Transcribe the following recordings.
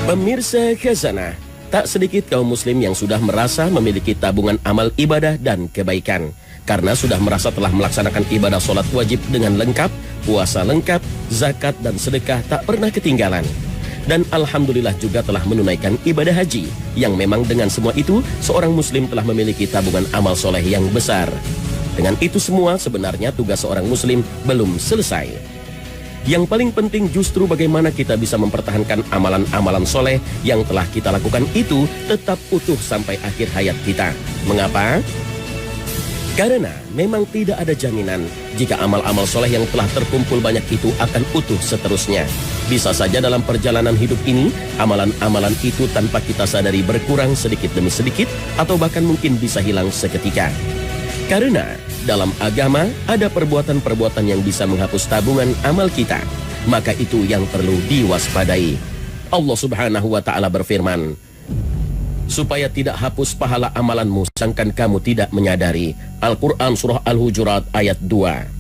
Pemirsa Khazanah, tak sedikit kaum muslim yang sudah merasa memiliki tabungan amal ibadah dan kebaikan. Karena sudah merasa telah melaksanakan ibadah sholat wajib dengan lengkap, puasa lengkap, zakat dan sedekah tak pernah ketinggalan. Dan alhamdulillah juga telah menunaikan ibadah haji, yang memang dengan semua itu, seorang muslim telah memiliki tabungan amal soleh yang besar. Dengan itu semua, sebenarnya tugas seorang muslim belum selesai. Yang paling penting justru bagaimana kita bisa mempertahankan amalan-amalan soleh yang telah kita lakukan itu tetap utuh sampai akhir hayat kita. Mengapa? Karena memang tidak ada jaminan jika amal-amal soleh yang telah terkumpul banyak itu akan utuh seterusnya. Bisa saja dalam perjalanan hidup ini, amalan-amalan itu tanpa kita sadari berkurang sedikit demi sedikit atau bahkan mungkin bisa hilang seketika. Karena dalam agama ada perbuatan-perbuatan yang bisa menghapus tabungan amal kita. Maka itu yang perlu diwaspadai. Allah Subhanahu wa ta'ala berfirman, supaya tidak hapus pahala amalanmu sedangkan kamu tidak menyadari. Al-Quran Surah Al-Hujurat ayat 2.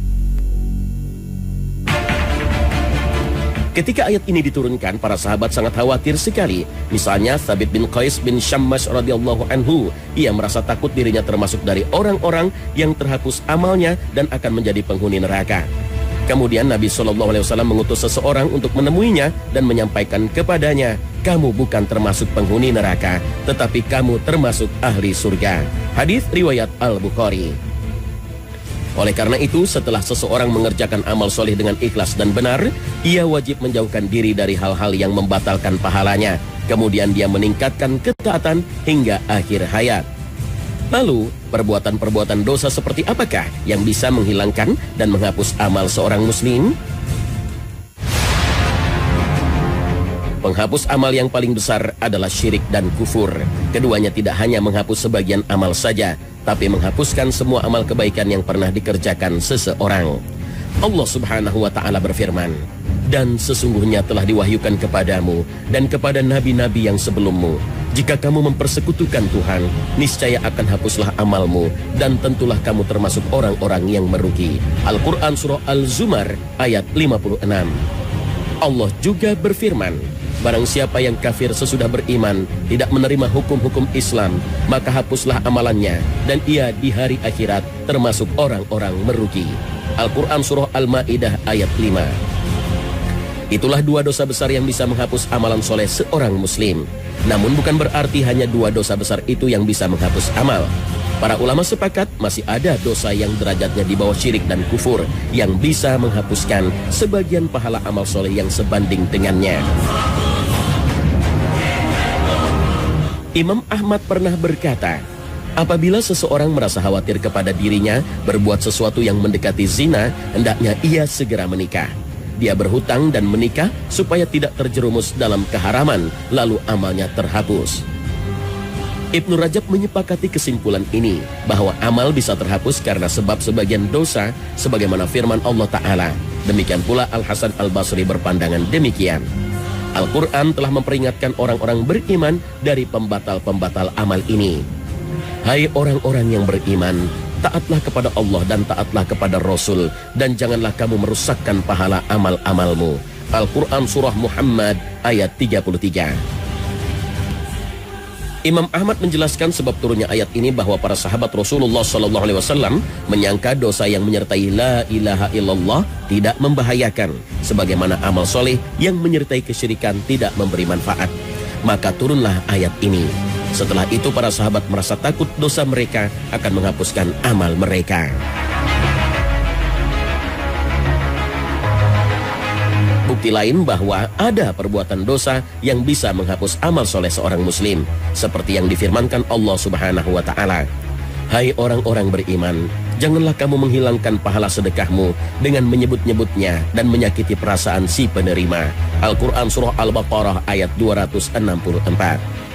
Ketika ayat ini diturunkan, para sahabat sangat khawatir sekali. Misalnya Thabit bin Qais bin Syammas radhiyallahu anhu, ia merasa takut dirinya termasuk dari orang-orang yang terhapus amalnya dan akan menjadi penghuni neraka. Kemudian Nabi SAW mengutus seseorang untuk menemuinya dan menyampaikan kepadanya, kamu bukan termasuk penghuni neraka, tetapi kamu termasuk ahli surga. Hadis riwayat Al-Bukhari. Oleh karena itu, setelah seseorang mengerjakan amal soleh dengan ikhlas dan benar, ia wajib menjauhkan diri dari hal-hal yang membatalkan pahalanya. Kemudian dia meningkatkan ketaatan hingga akhir hayat. Lalu, perbuatan-perbuatan dosa seperti apakah yang bisa menghilangkan dan menghapus amal seorang muslim? Penghapus amal yang paling besar adalah syirik dan kufur. Keduanya tidak hanya menghapus sebagian amal saja, tapi menghapuskan semua amal kebaikan yang pernah dikerjakan seseorang. Allah Subhanahu wa ta'ala berfirman, dan sesungguhnya telah diwahyukan kepadamu dan kepada nabi-nabi yang sebelummu, jika kamu mempersekutukan Tuhan, niscaya akan hapuslah amalmu dan tentulah kamu termasuk orang-orang yang merugi. Al-Quran Surah Al-Zumar ayat 56. Allah juga berfirman, barang siapa yang kafir sesudah beriman, tidak menerima hukum-hukum Islam, maka hapuslah amalannya, dan ia di hari akhirat termasuk orang-orang merugi. Al-Quran Surah Al-Ma'idah ayat 5. Itulah dua dosa besar yang bisa menghapus amalan soleh seorang muslim. Namun bukan berarti hanya dua dosa besar itu yang bisa menghapus amal. Para ulama sepakat masih ada dosa yang derajatnya di bawah syirik dan kufur yang bisa menghapuskan sebagian pahala amal soleh yang sebanding dengannya. Imam Ahmad pernah berkata, apabila seseorang merasa khawatir kepada dirinya berbuat sesuatu yang mendekati zina, hendaknya ia segera menikah. Dia berhutang dan menikah supaya tidak terjerumus dalam keharaman, lalu amalnya terhapus. Ibnu Rajab menyepakati kesimpulan ini, bahwa amal bisa terhapus karena sebab sebagian dosa, sebagaimana firman Allah Ta'ala. Demikian pula Al-Hasan Al-Basri berpandangan demikian. Al-Quran telah memperingatkan orang-orang beriman dari pembatal-pembatal amal ini. Hai orang-orang yang beriman, taatlah kepada Allah dan taatlah kepada Rasul, dan janganlah kamu merusakkan pahala amal-amalmu. Al-Quran Surah Muhammad ayat 33. Imam Ahmad menjelaskan sebab turunnya ayat ini bahwa para sahabat Rasulullah SAW menyangka dosa yang menyertai la ilaha illallah tidak membahayakan, sebagaimana amal soleh yang menyertai kesyirikan tidak memberi manfaat. Maka turunlah ayat ini. Setelah itu para sahabat merasa takut dosa mereka akan menghapuskan amal mereka. Bukti lain bahwa ada perbuatan dosa yang bisa menghapus amal soleh seorang muslim, seperti yang difirmankan Allah Subhanahu wa ta'ala. Hai orang-orang beriman, janganlah kamu menghilangkan pahala sedekahmu dengan menyebut-nyebutnya dan menyakiti perasaan si penerima. Al-Quran Surah Al-Baqarah ayat 264.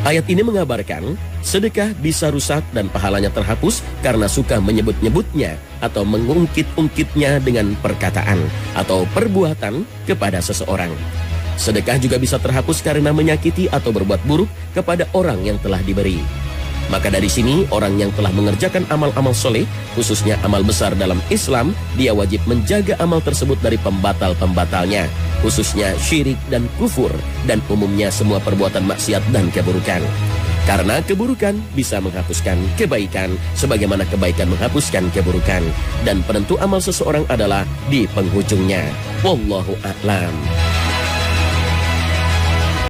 Ayat ini mengabarkan sedekah bisa rusak dan pahalanya terhapus karena suka menyebut-nyebutnya atau mengungkit-ungkitnya dengan perkataan atau perbuatan kepada seseorang. Sedekah juga bisa terhapus karena menyakiti atau berbuat buruk kepada orang yang telah diberi. Maka dari sini orang yang telah mengerjakan amal-amal soleh, khususnya amal besar dalam Islam, dia wajib menjaga amal tersebut dari pembatal-pembatalnya. khususnya syirik dan kufur, dan umumnya semua perbuatan maksiat dan keburukan. Karena keburukan bisa menghapuskan kebaikan, sebagaimana kebaikan menghapuskan keburukan. Dan penentu amal seseorang adalah di penghujungnya. Wallahu a'lam.